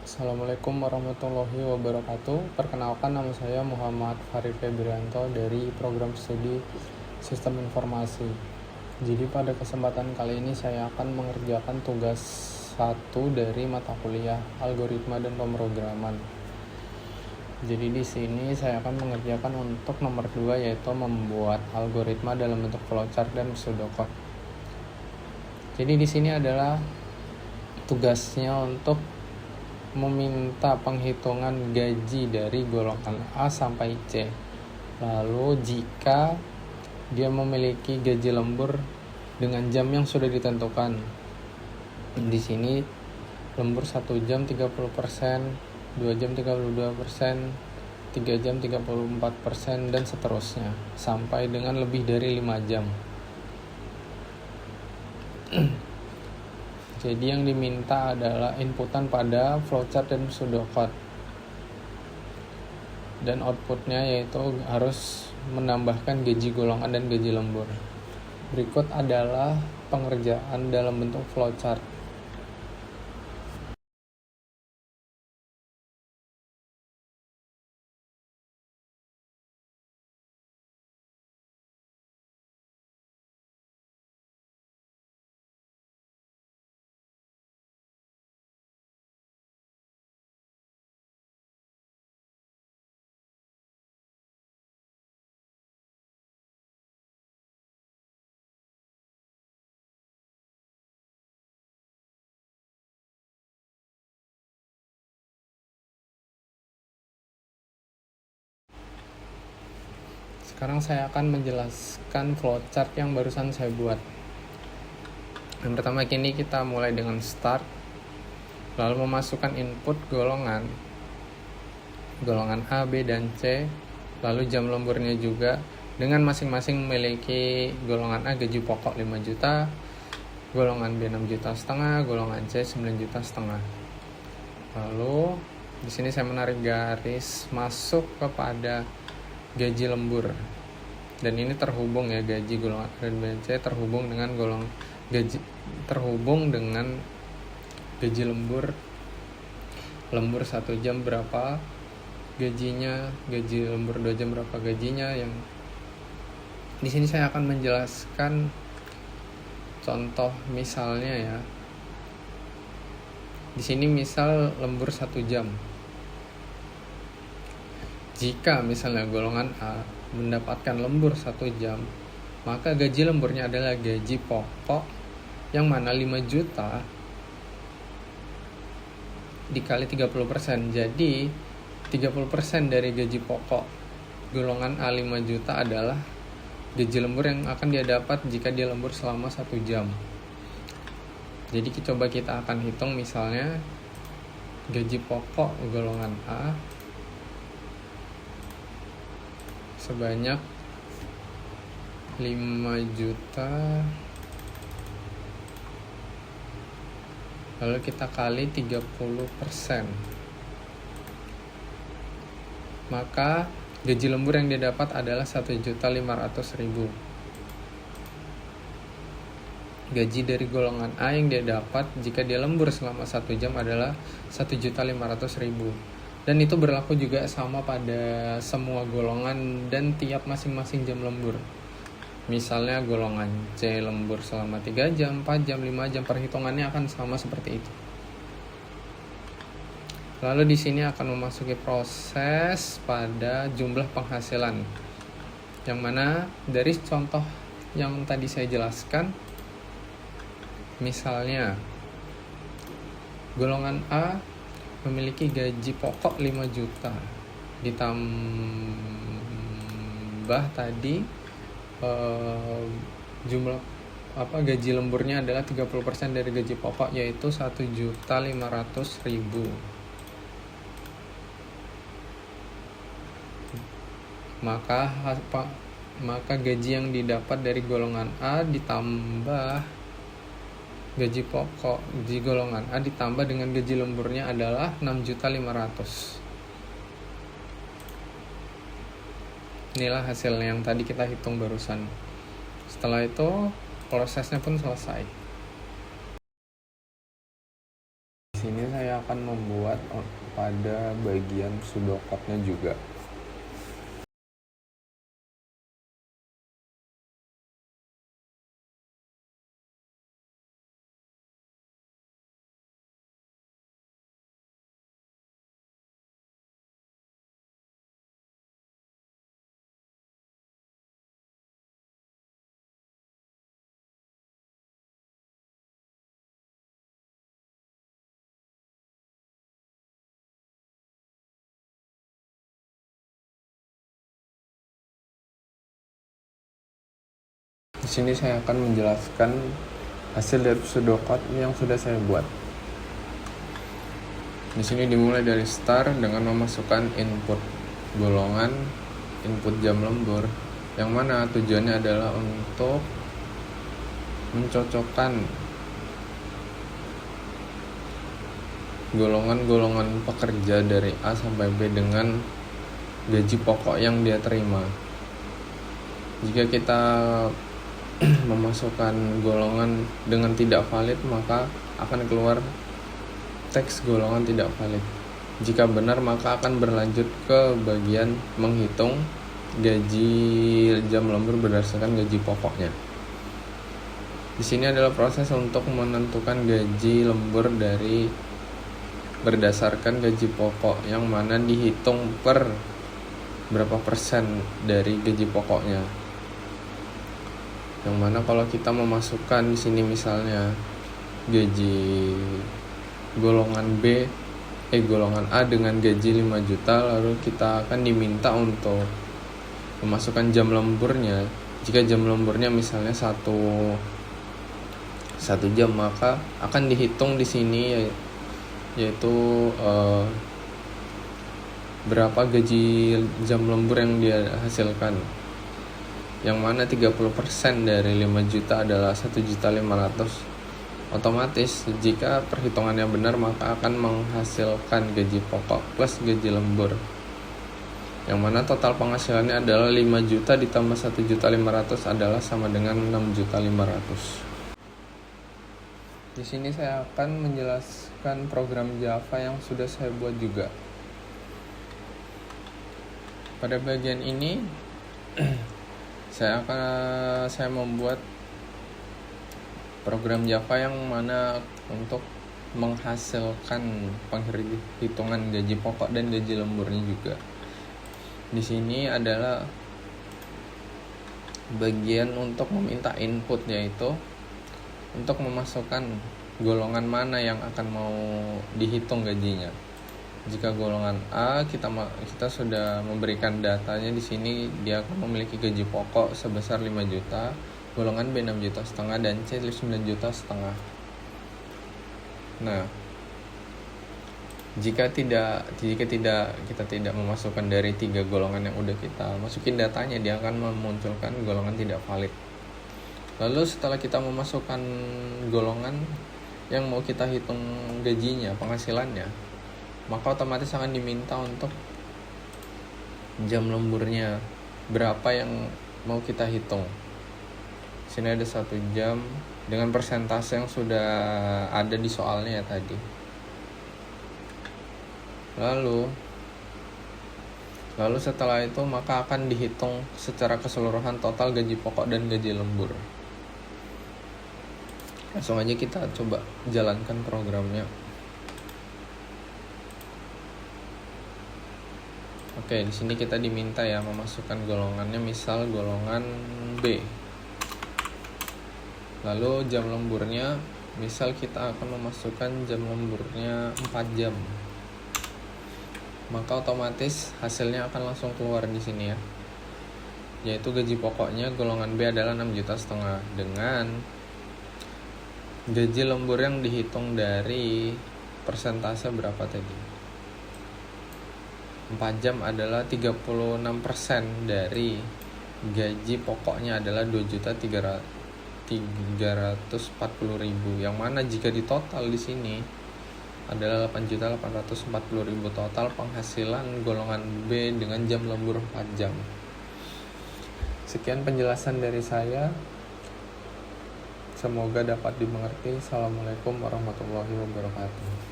Assalamualaikum warahmatullahi wabarakatuh. Perkenalkan, nama saya Muhammad Farid Febrianto dari program studi Sistem Informasi. Jadi pada kesempatan kali ini saya akan mengerjakan tugas 1 dari mata kuliah Algoritma dan Pemrograman. Jadi di sini saya akan mengerjakan untuk nomor 2, yaitu membuat algoritma dalam bentuk flowchart dan pseudocode. Jadi di sini adalah tugasnya untuk meminta penghitungan gaji dari golongan A sampai C. Lalu jika dia memiliki gaji lembur dengan jam yang sudah ditentukan. Di sini lembur 1 jam 30%, 2 jam 32%, 3 jam 34%, dan seterusnya sampai dengan lebih dari 5 jam. Jadi yang diminta adalah inputan pada flowchart dan pseudocode. Dan outputnya yaitu harus menambahkan gaji golongan dan gaji lembur. Berikut adalah pengerjaan dalam bentuk flowchart. Sekarang saya akan menjelaskan flowchart yang barusan saya buat. Yang pertama, kini kita mulai dengan start, lalu memasukkan input golongan A, B, dan C, lalu jam lemburnya juga, dengan masing-masing memiliki golongan A gaji pokok 5 juta, golongan B 6 juta setengah, golongan C 9 juta setengah. Lalu di sini saya menarik garis masuk kepada gaji lembur, dan ini terhubung ya, gaji golongan A dan B C terhubung dengan gaji lembur 1 jam berapa gajinya, gaji lembur 2 jam berapa gajinya. Yang di sini saya akan menjelaskan contoh misalnya ya. Di sini misal lembur 1 jam. Jika misalnya golongan A mendapatkan lembur 1 jam, maka gaji lemburnya adalah gaji pokok yang mana 5 juta dikali 30%. Jadi 30% dari gaji pokok golongan A 5 juta adalah gaji lembur yang akan dia dapat jika dia lembur selama 1 jam. Jadi coba kita akan hitung misalnya gaji pokok golongan A sebanyak 5 juta, lalu kita kali 30%, maka gaji lembur yang dia dapat adalah 1.500.000. Gaji dari golongan A yang dia dapat jika dia lembur selama 1 jam adalah 1.500.000. Dan itu berlaku juga sama pada semua golongan dan tiap masing-masing jam lembur. Misalnya golongan C lembur selama 3 jam, 4 jam, 5 jam, perhitungannya akan sama seperti itu. Lalu di sini akan memasuki proses pada jumlah penghasilan, yang mana dari contoh yang tadi saya jelaskan, misalnya golongan A memiliki gaji pokok 5 juta ditambah tadi jumlah gaji lemburnya adalah 30% dari gaji pokok, yaitu 1.500.000. Maka gaji yang didapat dari golongan A ditambah gaji pokok di golongan A ditambah dengan gaji lemburnya adalah 6.500.000. Inilah hasil yang tadi kita hitung barusan. Setelah itu prosesnya pun selesai. sini saya akan membuat pada bagian pseudocode-nya juga. Di sini saya akan menjelaskan hasil dari pseudocode yang sudah saya buat. Di sini dimulai dari start dengan memasukkan input golongan, input jam lembur, yang mana tujuannya adalah untuk mencocokkan golongan-golongan pekerja dari A sampai B dengan gaji pokok yang dia terima. Jika kita memasukkan golongan dengan tidak valid, maka akan keluar teks golongan tidak valid. Jika benar, maka akan berlanjut ke bagian menghitung gaji jam lembur berdasarkan gaji pokoknya. Di sini adalah proses untuk menentukan gaji lembur dari berdasarkan gaji pokok, yang mana dihitung per berapa persen dari gaji pokoknya. Yang mana kalau kita memasukkan di sini misalnya gaji golongan golongan A dengan gaji 5 juta, lalu kita akan diminta untuk memasukkan jam lemburnya. Jika jam lemburnya misalnya satu jam, maka akan dihitung di sini yaitu berapa gaji jam lembur yang dia hasilkan, yang mana 30% dari 5 juta adalah 1.500.000. Otomatis jika perhitungannya benar, maka akan menghasilkan gaji pokok plus gaji lembur, yang mana total penghasilannya adalah 5 juta ditambah 1.500.000 adalah sama dengan 6.500.000. Di sini saya akan menjelaskan program Java yang sudah saya buat juga. Pada bagian ini saya membuat program Java yang mana untuk menghasilkan penghitungan gaji pokok dan gaji lemburnya juga. Di sini adalah bagian untuk meminta input, yaitu untuk memasukkan golongan mana yang akan mau dihitung gajinya. Jika golongan A, kita sudah memberikan datanya di sini, dia akan memiliki gaji pokok sebesar 5 juta, golongan B 6,5 juta, dan C 9,5 juta. Nah, jika kita tidak memasukkan dari 3 golongan yang udah kita masukin datanya, dia akan memunculkan golongan tidak valid. Lalu setelah kita memasukkan golongan yang mau kita hitung gajinya, penghasilannya, maka otomatis akan diminta untuk jam lemburnya berapa yang mau kita hitung. Sini ada 1 jam dengan persentase yang sudah ada di soalnya ya tadi. Lalu setelah itu maka akan dihitung secara keseluruhan total gaji pokok dan gaji lembur. Langsung aja kita coba jalankan programnya. Oke, di sini kita diminta ya memasukkan golongannya, misal golongan B. Lalu jam lemburnya, misal kita akan memasukkan jam lemburnya 4 jam. Maka otomatis hasilnya akan langsung keluar di sini ya. Yaitu gaji pokoknya golongan B adalah 6,5 juta dengan gaji lembur yang dihitung dari persentase berapa tadi? 4 jam adalah 36% dari gaji pokoknya adalah 2.340.000, yang mana jika ditotal di sini adalah 8.840.000 total penghasilan golongan B dengan jam lembur 4 jam. Sekian penjelasan dari saya. Semoga dapat dimengerti. Assalamualaikum warahmatullahi wabarakatuh.